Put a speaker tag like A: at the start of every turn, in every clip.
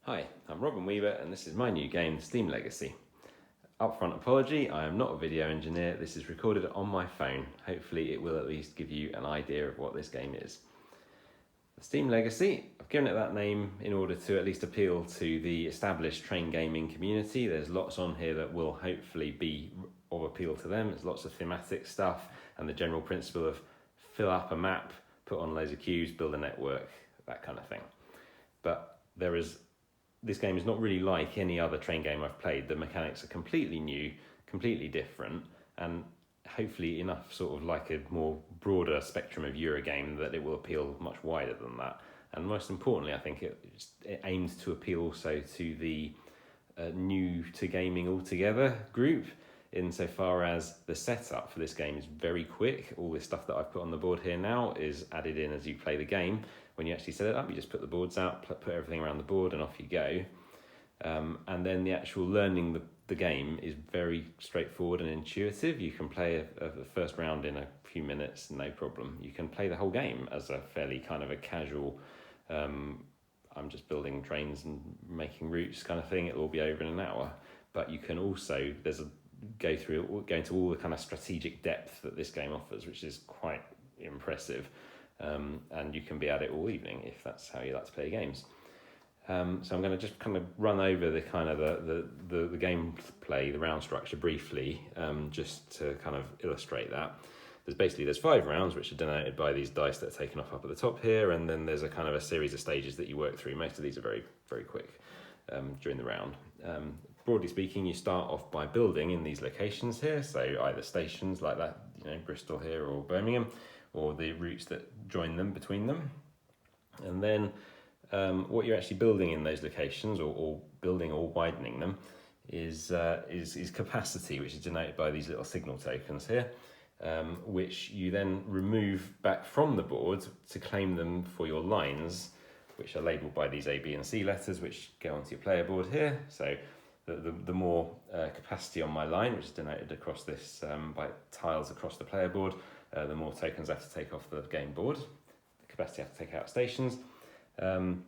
A: Hi, I'm Robin Weaver and this is my new game, Steam Legacy. Upfront apology, I am not a video engineer, this is recorded on my phone. Hopefully it will at least give you an idea of what this game is. Steam Legacy, I've given it that name in order to at least appeal to the established train gaming community. There's lots on here that will hopefully be of appeal to them. There's lots of thematic stuff and the general principle of fill up a map, put on loads of queues, build a network, that kind of thing. But this game is not really like any other train game I've played. The mechanics are completely new, completely different, and hopefully enough sort of like a more broader spectrum of Eurogame that it will appeal much wider than that. And most importantly, I think it aims to appeal also to the new to gaming altogether group, insofar as the setup for this game is very quick. All this stuff that I've put on the board here now is added in as you play the game. When you actually set it up, you just put the boards out, put everything around the board, and off you go. And then the actual learning the game is very straightforward and intuitive. You can play a first round in a few minutes, no problem. You can play the whole game as a fairly kind of a casual, I'm just building trains and making routes kind of thing. It'll all be over in an hour. But you can also, go into all the kind of strategic depth that this game offers, which is quite impressive. And you can be at it all evening if that's how you like to play games. So I'm going to just kind of run over the kind of the gameplay, the round structure briefly, just to kind of illustrate that. There's 5 rounds which are denoted by these dice that are taken off up at the top here, and then there's a kind of a series of stages that you work through. Most of these are very, very quick during the round. Broadly speaking, you start off by building in these locations here, so either stations like that, Bristol here or Birmingham, or the routes that join them between them. And then what you're actually building in those locations, or building or widening them, is capacity, which is denoted by these little signal tokens here, which you then remove back from the board to claim them for your lines, which are labelled by these A, B and C letters, which go onto your player board here. So the more capacity on my line, which is denoted across this by tiles across the player board, the more tokens I have to take off the game board, the capacity I have to take out stations. Broadly,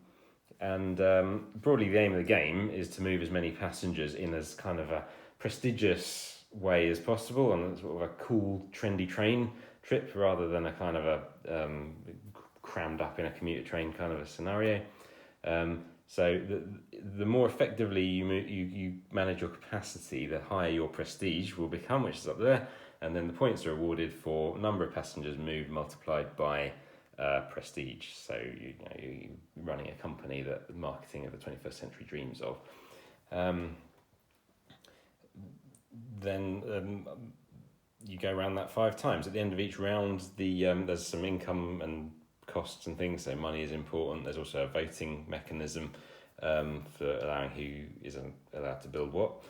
A: the aim of the game is to move as many passengers in as kind of a prestigious way as possible on sort of a cool, trendy train trip, rather than a kind of a crammed up in a commuter train kind of a scenario. So the more effectively you manage your capacity, the higher your prestige will become, which is up there. And then the points are awarded for number of passengers moved multiplied by prestige. So you're running a company that the marketing of the 21st century dreams of. Then you go around that 5 times. At the end of each round, there's some income and costs and things, so money is important. There's also a voting mechanism for allowing who isn't allowed to build what.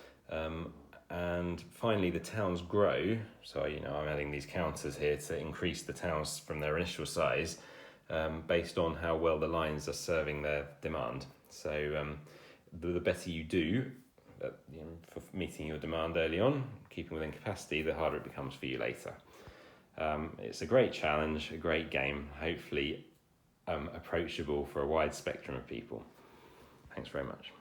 A: And finally, the towns grow. So, I'm adding these counters here to increase the towns from their initial size based on how well the lines are serving their demand. So the better you do for meeting your demand early on, keeping within capacity, the harder it becomes for you later. It's a great challenge, a great game, hopefully approachable for a wide spectrum of people. Thanks very much.